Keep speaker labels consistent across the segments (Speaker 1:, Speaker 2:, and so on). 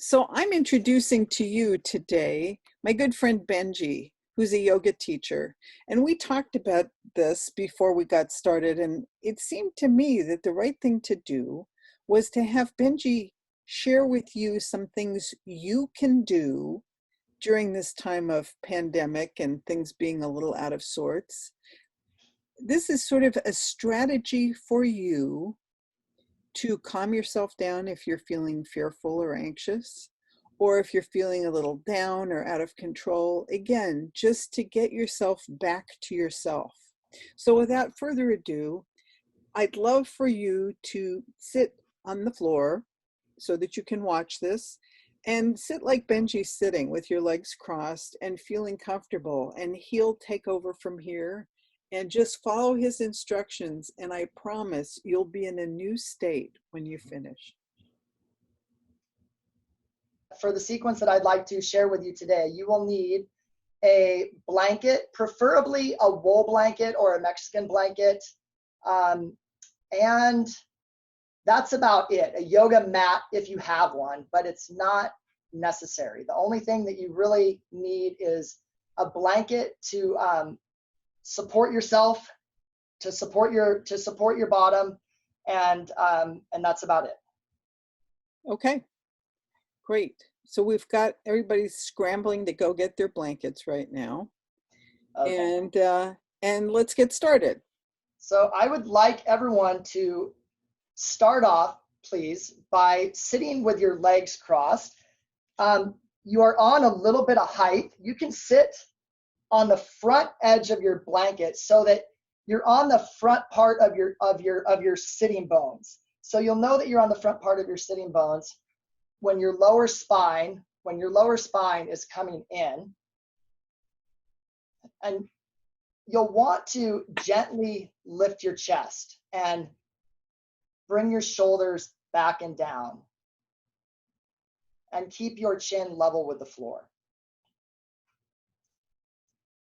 Speaker 1: So I'm introducing to you today my good friend Benji, who's a yoga teacher. And we talked about this before we got started. And it seemed to me that the right thing to do was to have Benji share with you some things you can do during this time of pandemic and things being a little out of sorts. This is sort of a strategy for you to calm yourself down if you're feeling fearful or anxious, or if you're feeling a little down or out of control. Again, just to get yourself back to yourself. So without further ado, I'd love for you to sit on the floor so that you can watch this, and sit like Benji's sitting with your legs crossed and feeling comfortable, and he'll take over from here. And just follow his instructions, and I promise you'll be in a new state when you finish.
Speaker 2: For the sequence that I'd like to share with you today, you will need a blanket, preferably a wool blanket or a Mexican blanket. And that's about it. A yoga mat if you have one, but it's not necessary. The only thing that you really need is a blanket to support yourself, to support your bottom, and that's about it.
Speaker 1: Okay, great. So we've got everybody scrambling to go get their blankets right now. Okay. And let's get started.
Speaker 2: So I would like everyone to start off, please, by sitting with your legs crossed. You are on a little bit of height. You can sit on the front edge of your blanket so that you're on the front part of your sitting bones. So you'll know that you're on the front part of your sitting bones when your lower spine is coming in. And you'll want to gently lift your chest and bring your shoulders back and down, and keep your chin level with the floor.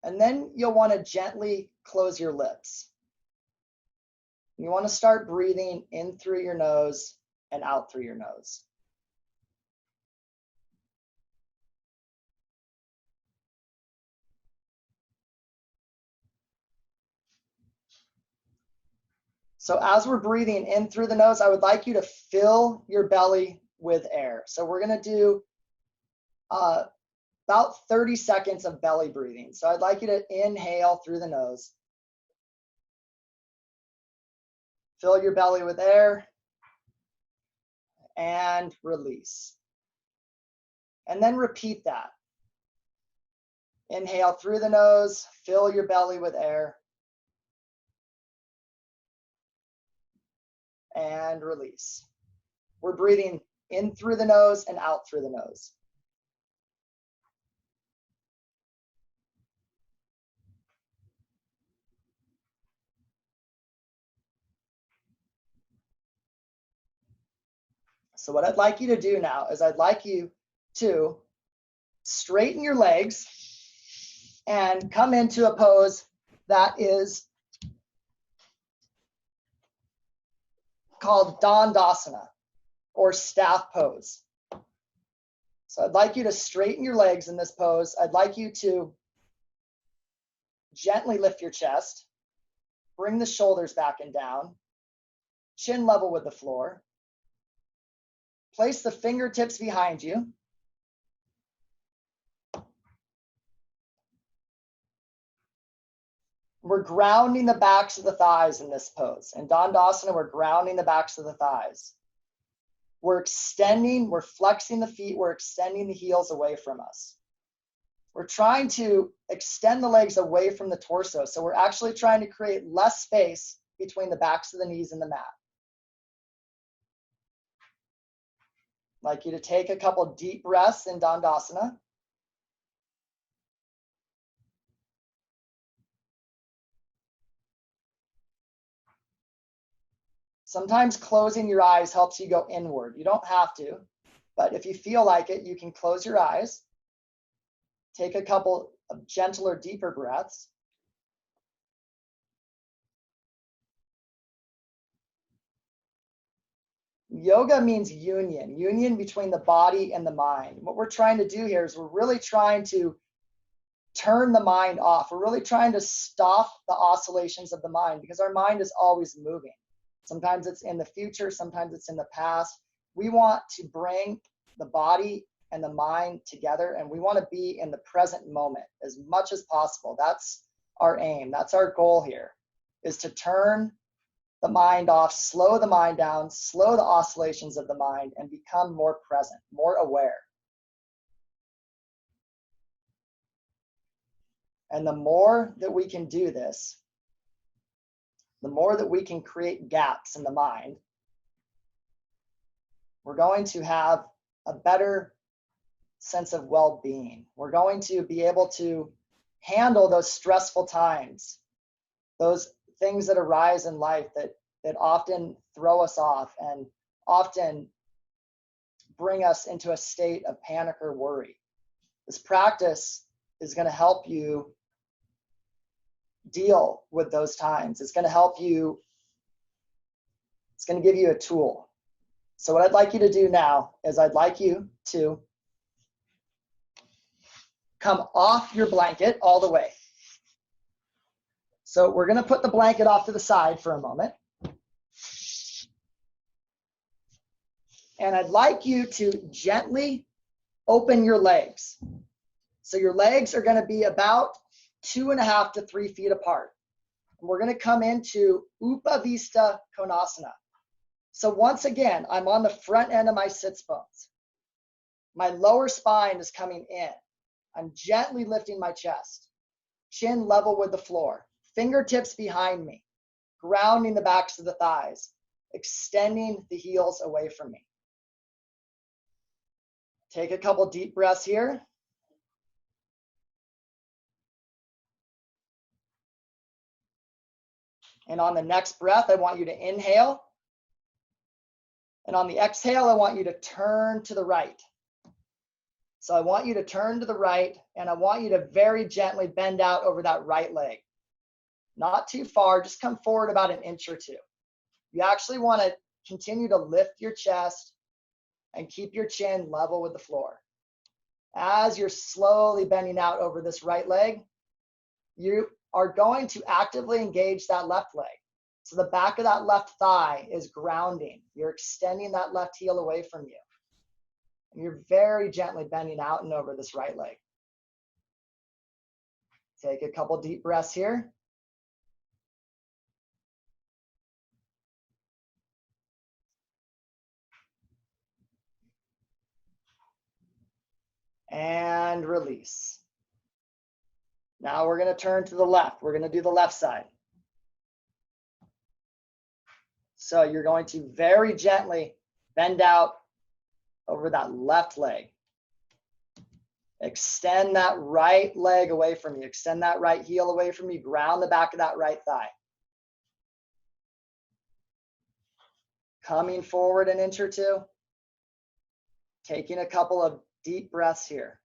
Speaker 2: And then you'll want to gently close your lips. You want to start breathing in through your nose and out through your nose. So as we're breathing in through the nose, I would like you to fill your belly with air. So we're going to do about 30 seconds of belly breathing. So I'd like you to inhale through the nose. Fill your belly with air and release. And then repeat that. Inhale through the nose, fill your belly with air, and release. We're breathing in through the nose and out through the nose. So what I'd like you to do now is I'd like you to straighten your legs and come into a pose that is called Dandasana, or staff pose. So I'd like you to straighten your legs in this pose. I'd like you to gently lift your chest, bring the shoulders back and down, chin level with the floor. Place the fingertips behind you. We're grounding the backs of the thighs in this pose. In Dandasana, we're grounding the backs of the thighs. We're extending, we're flexing the feet, we're extending the heels away from us. We're trying to extend the legs away from the torso. So we're actually trying to create less space between the backs of the knees and the mat. I'd like you to take a couple deep breaths in Dandasana. Sometimes closing your eyes helps you go inward. You don't have to, but if you feel like it, you can close your eyes. Take a couple of gentler, deeper breaths. Yoga means union, union between the body and the mind. What we're trying to do here is we're really trying to turn the mind off. We're really trying to stop the oscillations of the mind because our mind is always moving. Sometimes it's in the future, sometimes it's in the past. We want to bring the body and the mind together, and we want to be in the present moment as much as possible. That's our aim. That's our goal here, is to turn the mind off, slow the mind down, slow the oscillations of the mind, and become more present, more aware. And the more that we can do this, the more that we can create gaps in the mind, we're going to have a better sense of well-being. We're going to be able to handle those stressful times, those things that arise in life that often throw us off and often bring us into a state of panic or worry. This practice is going to help you deal with those times. It's going to help you, it's going to give you a tool. So what I'd like you to do now is I'd like you to come off your blanket all the way. So we're going to put the blanket off to the side for a moment. And I'd like you to gently open your legs. So your legs are going to be about 2.5 to 3 feet apart. And we're going to come into Upavista Konasana. So once again, I'm on the front end of my sits bones. My lower spine is coming in. I'm gently lifting my chest, chin level with the floor, fingertips behind me, grounding the backs of the thighs, extending the heels away from me. Take a couple deep breaths here. And on the next breath, I want you to inhale. And on the exhale, I want you to turn to the right. So I want you to turn to the right, and I want you to very gently bend out over that right leg. Not too far, just come forward about 1 inch or 2. You actually want to continue to lift your chest and keep your chin level with the floor. As you're slowly bending out over this right leg, you are going to actively engage that left leg. So the back of that left thigh is grounding. You're extending that left heel away from you. And you're very gently bending out and over this right leg. Take a couple deep breaths here. And release. Now we're going to turn to the left. We're going to do the left side. So you're going to very gently bend out over that left leg. Extend that right leg away from you. Extend that right heel away from you. Ground the back of that right thigh. Coming forward 1 inch or 2. Taking a couple of deep breaths here.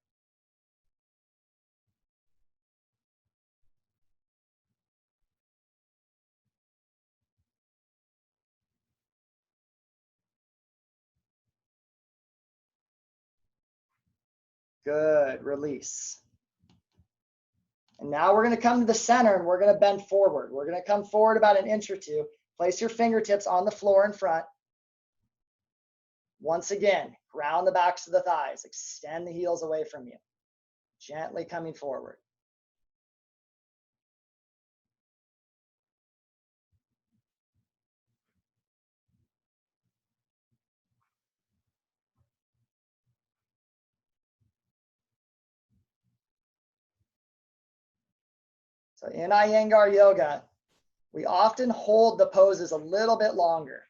Speaker 2: Good, release. And now we're going to come to the center and we're going to bend forward. We're going to come forward about 1 inch or 2. Place your fingertips on the floor in front. Once again, ground the backs of the thighs. Extend the heels away from you. Gently coming forward. So in Iyengar Yoga, we often hold the poses a little bit longer.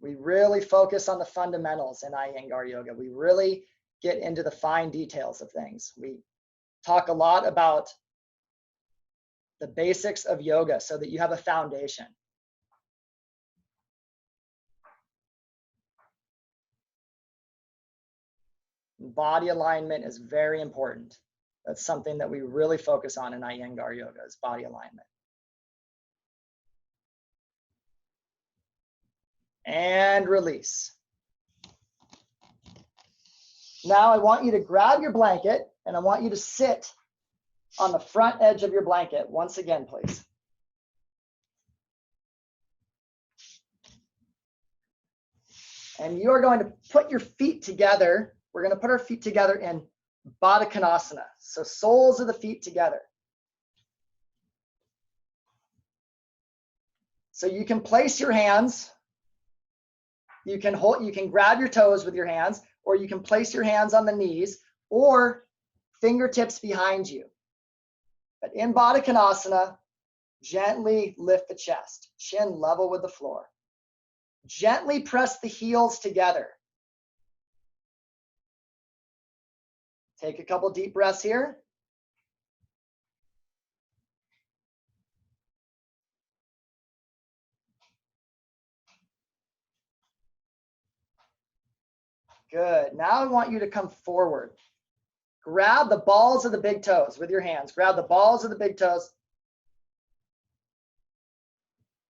Speaker 2: We really focus on the fundamentals in Iyengar Yoga. We really get into the fine details of things. We talk a lot about the basics of yoga so that you have a foundation. Body alignment is very important. That's something that we really focus on in Iyengar Yoga, is body alignment. and release. Now I want you to grab your blanket and I want you to sit on the front edge of your blanket once again, please. And you are going to put your feet together. We're going to put our feet together in Baddha Konasana. So soles of the feet together. So you can place your hands. You can grab your toes with your hands, or you can place your hands on the knees or fingertips behind you. But in Baddha Konasana, gently lift the chest, chin level with the floor. Gently press the heels together. Take a couple deep breaths here. Good. Now I want you to come forward. Grab the balls of the big toes with your hands. Grab the balls of the big toes.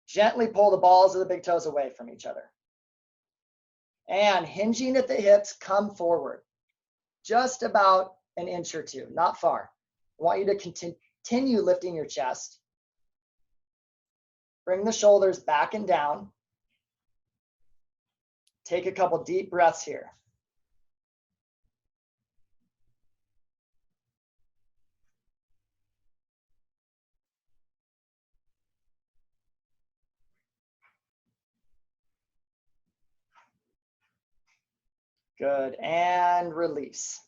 Speaker 2: Gently pull the balls of the big toes away from each other. And hinging at the hips, come forward. Just about an inch or two, not far. I want you to continue lifting your chest. Bring the shoulders back and down. Take a couple deep breaths here. Good, and release.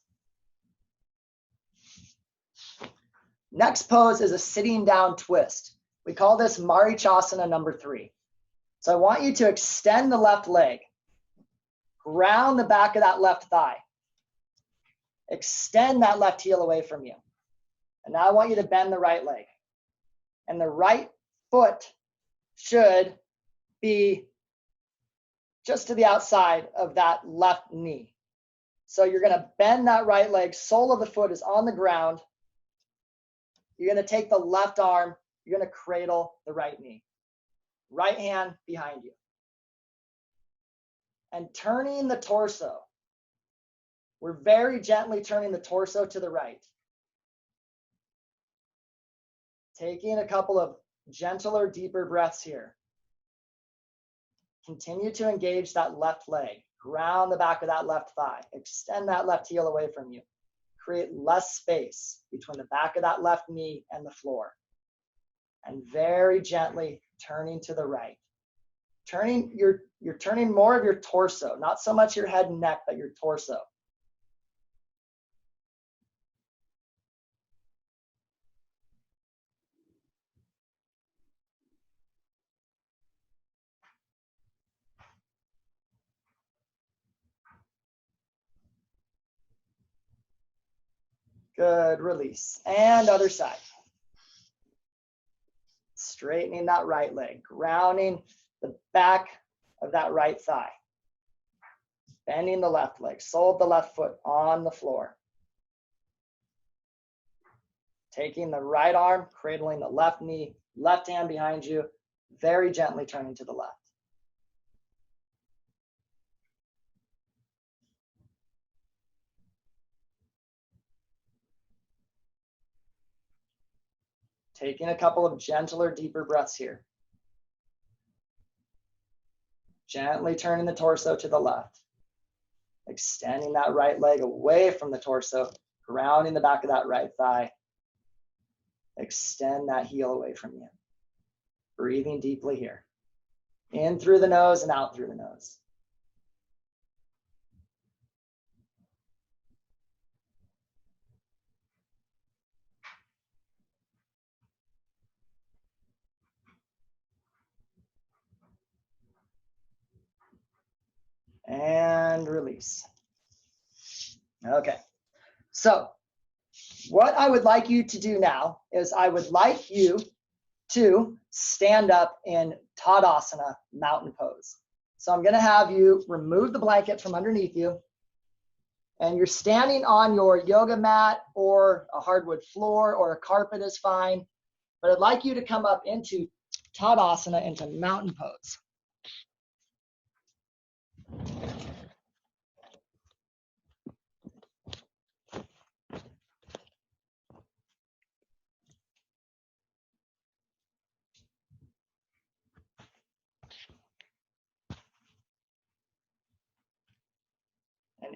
Speaker 2: Next pose is a sitting down twist. We call this Marichasana number 3. So I want you to extend the left leg, ground the back of that left thigh, extend that left heel away from you. And now I want you to bend the right leg. And the right foot should be just to the outside of that left knee. So you're going to bend that right leg, sole of the foot is on the ground. You're going to take the left arm, you're going to cradle the right knee. Right hand behind you. And turning the torso. We're very gently turning the torso to the right. Taking a couple of gentler, deeper breaths here. Continue to engage that left leg. Ground the back of that left thigh. Extend that left heel away from you. Create less space between the back of that left knee and the floor. And very gently turning to the right. You're turning more of your torso, not so much your head and neck, but your torso. Good, release. And other side. Straightening that right leg, grounding the back of that right thigh. Bending the left leg, sole of the left foot on the floor. Taking the right arm, cradling the left knee, left hand behind you, very gently turning to the left. Taking a couple of gentler, deeper breaths here. Gently turning the torso to the left. Extending that right leg away from the torso, grounding the back of that right thigh. Extend that heel away from you. Breathing deeply here. In through the nose and out through the nose. And release. Okay, so what I would like you to do now is I would like you to stand up in Tadasana, mountain pose. So I'm going to have you remove the blanket from underneath you, and you're standing on your yoga mat or a hardwood floor or a carpet is fine, but I'd like you to come up into Tadasana, into mountain pose.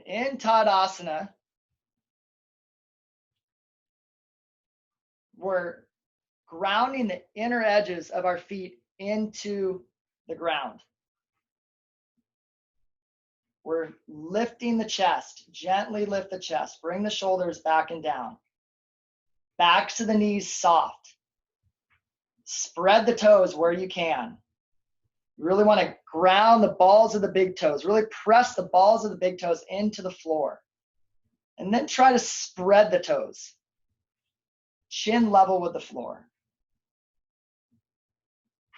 Speaker 2: In Tadasana, we're grounding the inner edges of our feet into the ground. We're lifting the chest, gently lift the chest, bring the shoulders back and down. Backs to the knees soft. Spread the toes where you can. You really want to ground the balls of the big toes, really press the balls of the big toes into the floor. And then try to spread the toes, chin level with the floor.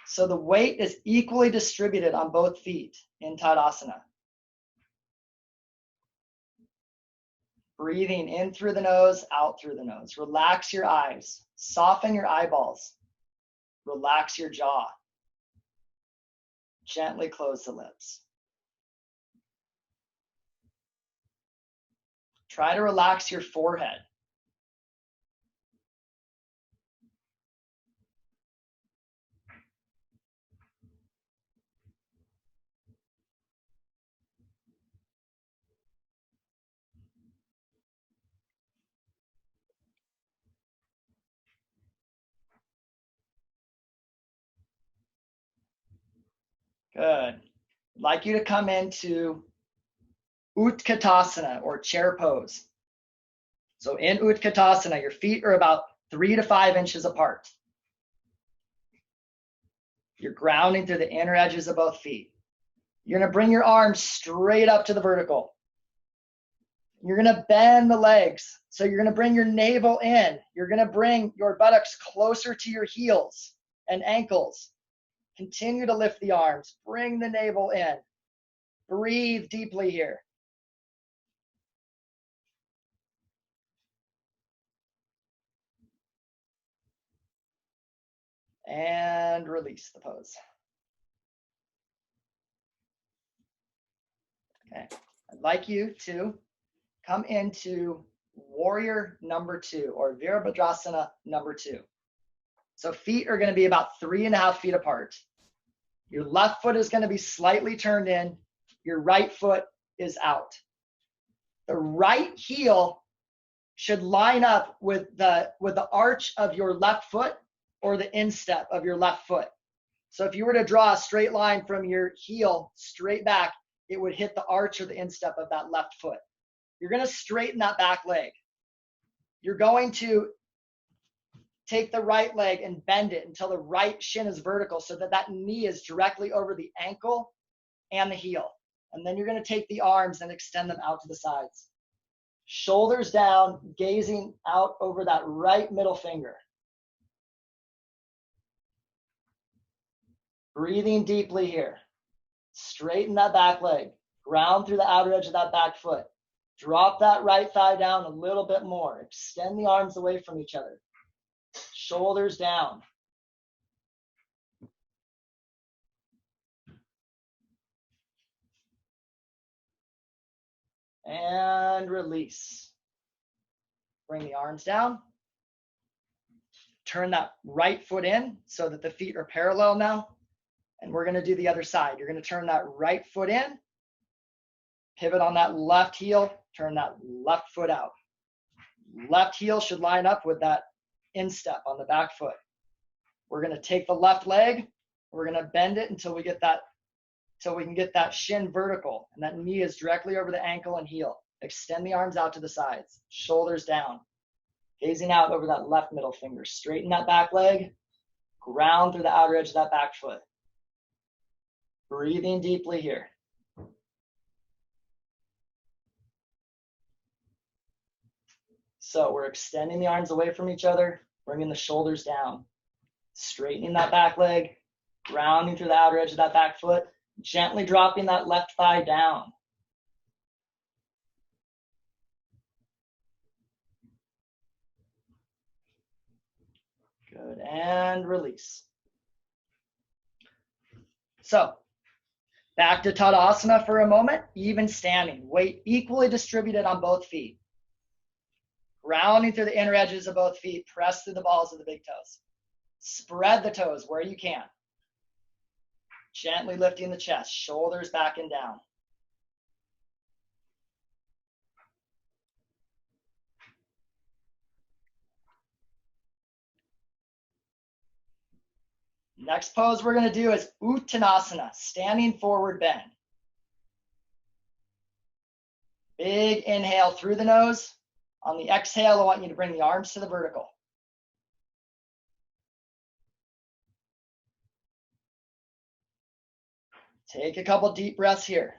Speaker 2: So the weight is equally distributed on both feet in Tadasana. Breathing in through the nose, out through the nose. Relax your eyes, soften your eyeballs, relax your jaw. Gently close the lips. Try to relax your forehead. Good. I'd like you to come into Utkatasana or chair pose. So in Utkatasana, your feet are about 3 to 5 inches apart. You're grounding through the inner edges of both feet. You're going to bring your arms straight up to the vertical. You're going to bend the legs. So you're going to bring your navel in. You're going to bring your buttocks closer to your heels and ankles. Continue to lift the arms. Bring the navel in. Breathe deeply here. And release the pose. Okay. I'd like you to come into warrior number 2 or Virabhadrasana number 2. So feet are going to be about 3.5 feet apart. Your left foot is going to be slightly turned in. Your right foot is out. The right heel should line up with the arch of your left foot or the instep of your left foot. So if you were to draw a straight line from your heel straight back, it would hit the arch or the instep of that left foot. You're going to straighten that back leg. You're going to take the right leg and bend it until the right shin is vertical so that that knee is directly over the ankle and the heel. And then you're going to take the arms and extend them out to the sides. Shoulders down, gazing out over that right middle finger. Breathing deeply here. Straighten that back leg. Ground through the outer edge of that back foot. Drop that right thigh down a little bit more. Extend the arms away from each other. Shoulders down. And release. Bring the arms down. Turn that right foot in so that the feet are parallel now. And we're going to do the other side. You're going to turn that right foot in. Pivot on that left heel. Turn that left foot out. Left heel should line up with that instep on the back foot. We're going to take the left leg. We're going to bend it until we get that, till we can get that shin vertical, and that knee is directly over the ankle and heel. Extend the arms out to the sides, shoulders down, gazing out over that left middle finger. Straighten that back leg, ground through the outer edge of that back foot. Breathing deeply here. So we're extending the arms away from each other, bringing the shoulders down, straightening that back leg, grounding through the outer edge of that back foot, gently dropping that left thigh down. Good, and release. So back to Tadasana for a moment, even standing, weight equally distributed on both feet. Grounding through the inner edges of both feet, press through the balls of the big toes. Spread the toes where you can. Gently lifting the chest, shoulders back and down. Next pose we're going to do is Uttanasana, standing forward bend. Big inhale through the nose. On the exhale, I want you to bring the arms to the vertical. Take a couple deep breaths here.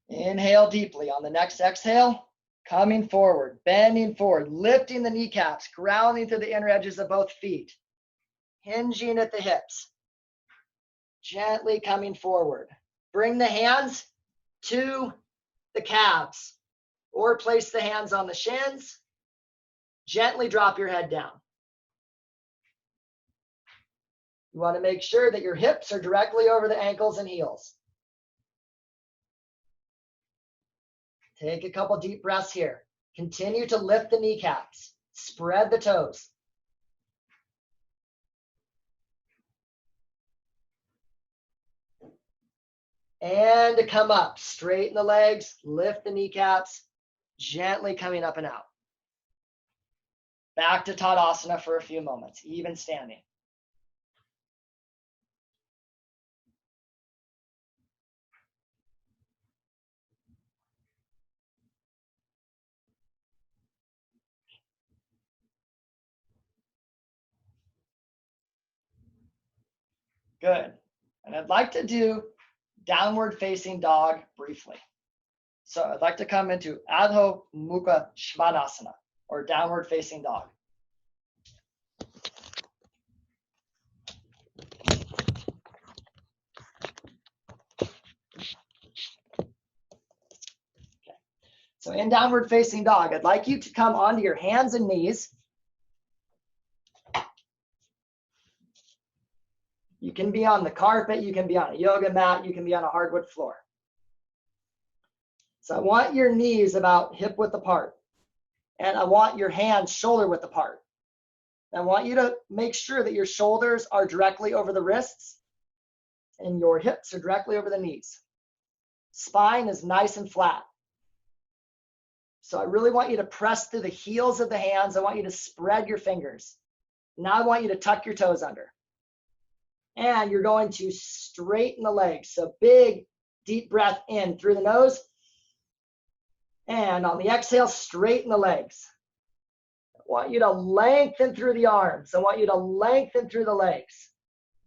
Speaker 2: Inhale deeply. On the next exhale, coming forward, bending forward, lifting the kneecaps, grounding through the inner edges of both feet, hinging at the hips, gently coming forward. Bring the hands to the calves or place the hands on the shins. Gently drop your head down. You want to make sure that your hips are directly over the ankles and heels. Take a couple deep breaths here. Continue to lift the kneecaps. Spread the toes. And to come up. Straighten the legs. Lift the kneecaps. Gently coming up and out. Back to Tadasana for a few moments. Even standing. Good. And I'd like to do downward facing dog briefly. So I'd like to come into Adho Mukha Svanasana, or downward facing dog. Okay. So in downward facing dog, I'd like you to come onto your hands and knees. You can be on the carpet, you can be on a yoga mat, you can be on a hardwood floor. So I want your knees about hip width apart. And I want your hands shoulder width apart. I want you to make sure that your shoulders are directly over the wrists and your hips are directly over the knees. Spine is nice and flat. So I really want you to press through the heels of the hands. I want you to spread your fingers. Now I want you to tuck your toes under. And you're going to straighten the legs. So big, deep breath in through the nose. And on the exhale, straighten the legs. I want you to lengthen through the arms. I want you to lengthen through the legs.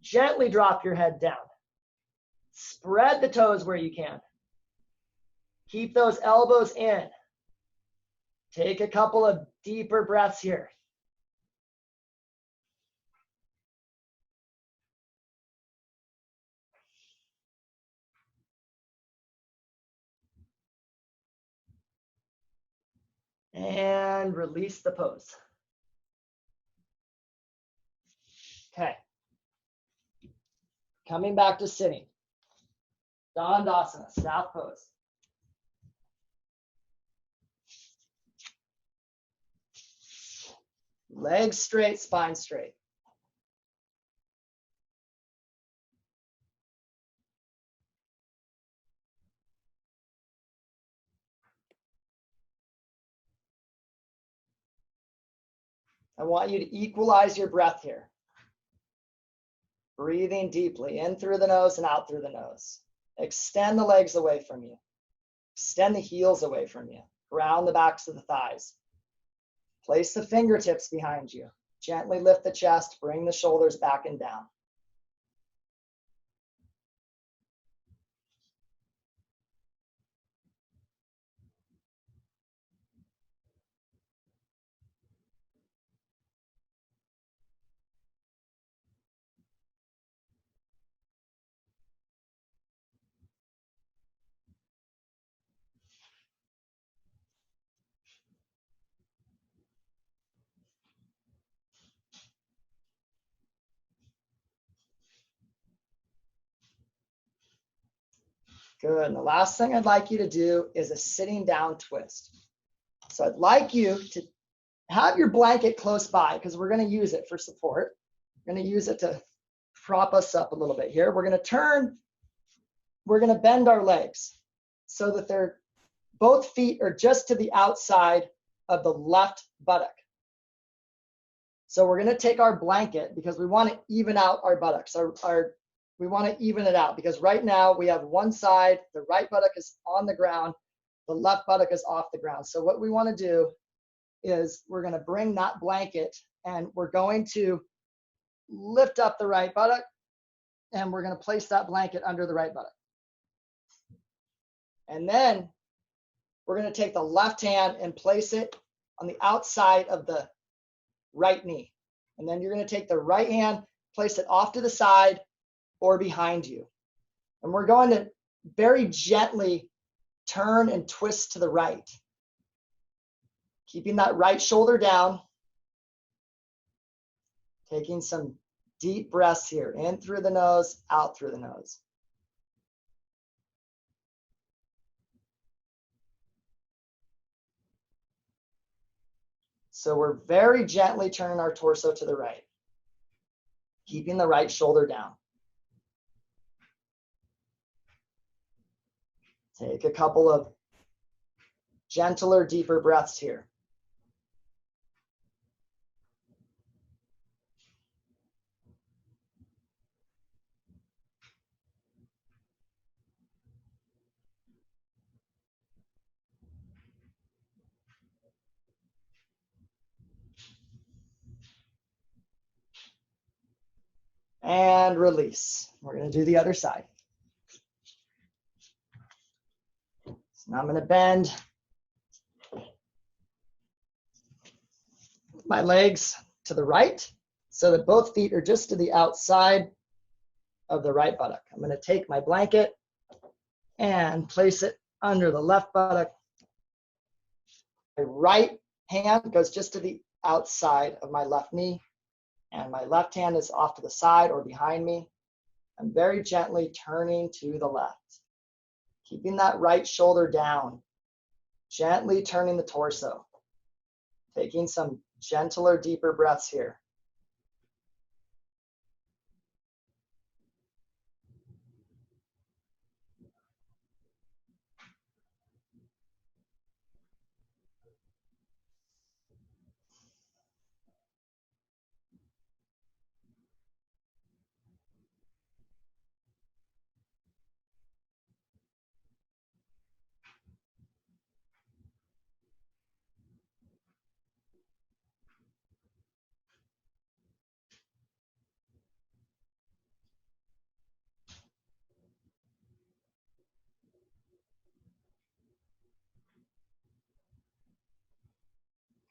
Speaker 2: Gently drop your head down. Spread the toes where you can. Keep those elbows in. Take a couple of deeper breaths here. And release the pose. Okay. Coming back to sitting. Dandasana, staff pose. Legs straight, spine straight. I want you to equalize your breath here. Breathing deeply in through the nose and out through the nose. Extend the legs away from you. Extend the heels away from you. Ground the backs of the thighs. Place the fingertips behind you. Gently lift the chest. Bring the shoulders back and down. Good. And the last thing I'd like you to do is a sitting down twist. So I'd like you to have your blanket close by because we're going to use it for support. We're going to use it to prop us up a little bit here. We're going to turn, we're going to bend our legs so that both feet are just to the outside of the left buttock. So we're going to take our blanket because we want to even out our buttocks. We want to even it out because right now we have one side, the right buttock is on the ground, the left buttock is off the ground. So what we want to do is we're going to bring that blanket and we're going to lift up the right buttock and we're going to place that blanket under the right buttock. And then we're going to take the left hand and place it on the outside of the right knee. And then you're going to take the right hand, place it off to the side or behind you. And we're going to very gently turn and twist to the right, keeping that right shoulder down, taking some deep breaths here, in through the nose, out through the nose. So we're very gently turning our torso to the right, keeping the right shoulder down. Take a couple of gentler, deeper breaths here. And release. We're going to do the other side. So now I'm going to bend my legs to the right so that both feet are just to the outside of the right buttock. I'm going to take my blanket and place it under the left buttock. My right hand goes just to the outside of my left knee, and my left hand is off to the side or behind me. I'm very gently turning to the left, keeping that right shoulder down, gently turning the torso, taking some gentler, deeper breaths here.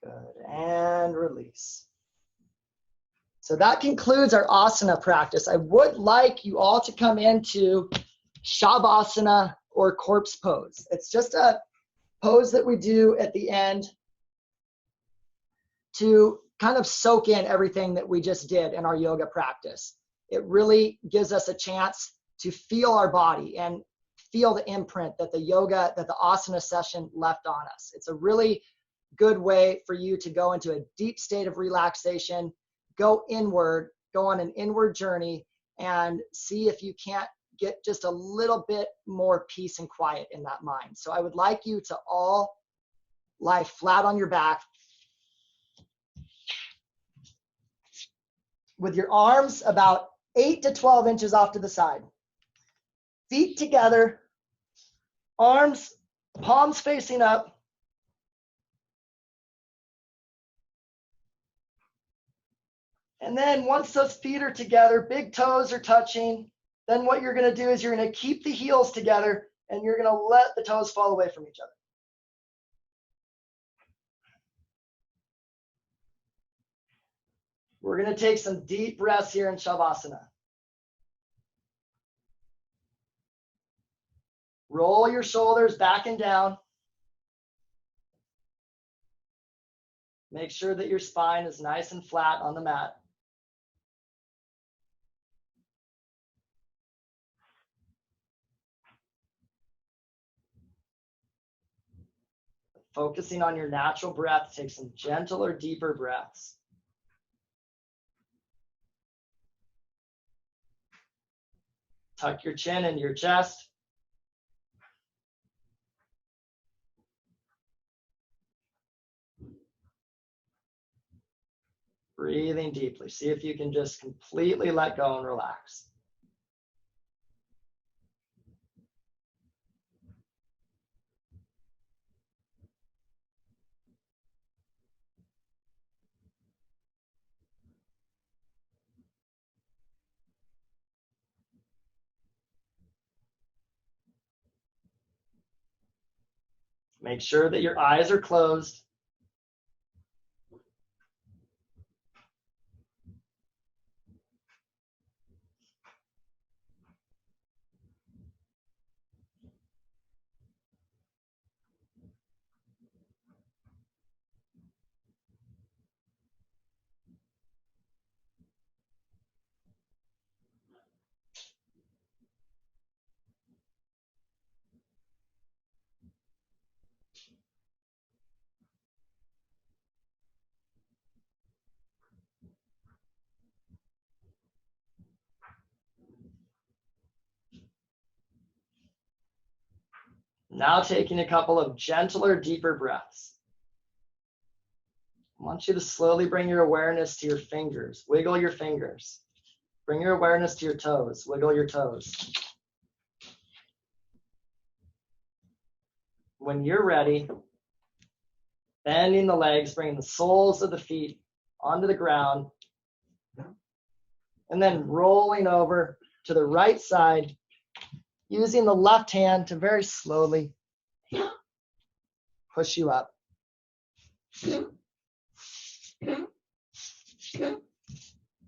Speaker 2: Good, and release. So that concludes our asana practice. I would like you all to come into Shavasana or corpse pose. It's just a pose that we do at the end to kind of soak in everything that we just did in our yoga practice. It really gives us a chance to feel our body and feel the imprint that the yoga, that the asana session left on us. It's a really good way for you to go into a deep state of relaxation, go inward, go on an inward journey, and see if you can't get just a little bit more peace and quiet in that mind. So I would like you to all lie flat on your back with your arms about 8 to 12 inches off to the side. Feet together, arms, palms facing up. And then once those feet are together, big toes are touching, then what you're going to do is you're going to keep the heels together and you're going to let the toes fall away from each other. We're going to take some deep breaths here in Shavasana. Roll your shoulders back and down. Make sure that your spine is nice and flat on the mat. Focusing on your natural breath, take some gentler, deeper breaths. Tuck your chin into your chest. Breathing deeply. See if you can just completely let go and relax. Make sure that your eyes are closed. Now taking a couple of gentler, deeper breaths. I want you to slowly bring your awareness to your fingers. Wiggle your fingers. Bring your awareness to your toes. Wiggle your toes. When you're ready, bending the legs, bringing the soles of the feet onto the ground, and then rolling over to the right side, using the left hand to very slowly push you up.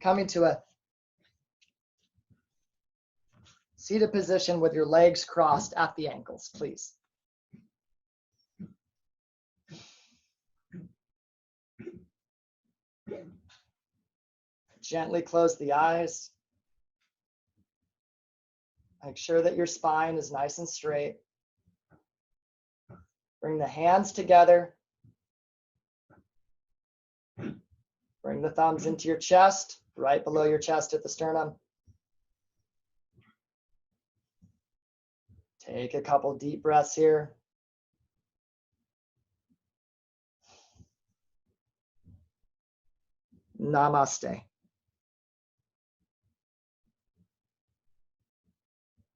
Speaker 2: Coming to a seated position with your legs crossed at the ankles, please. Gently close the eyes. Make sure that your spine is nice and straight. Bring the hands together. Bring the thumbs into your chest, right below your chest at the sternum. Take a couple deep breaths here. Namaste.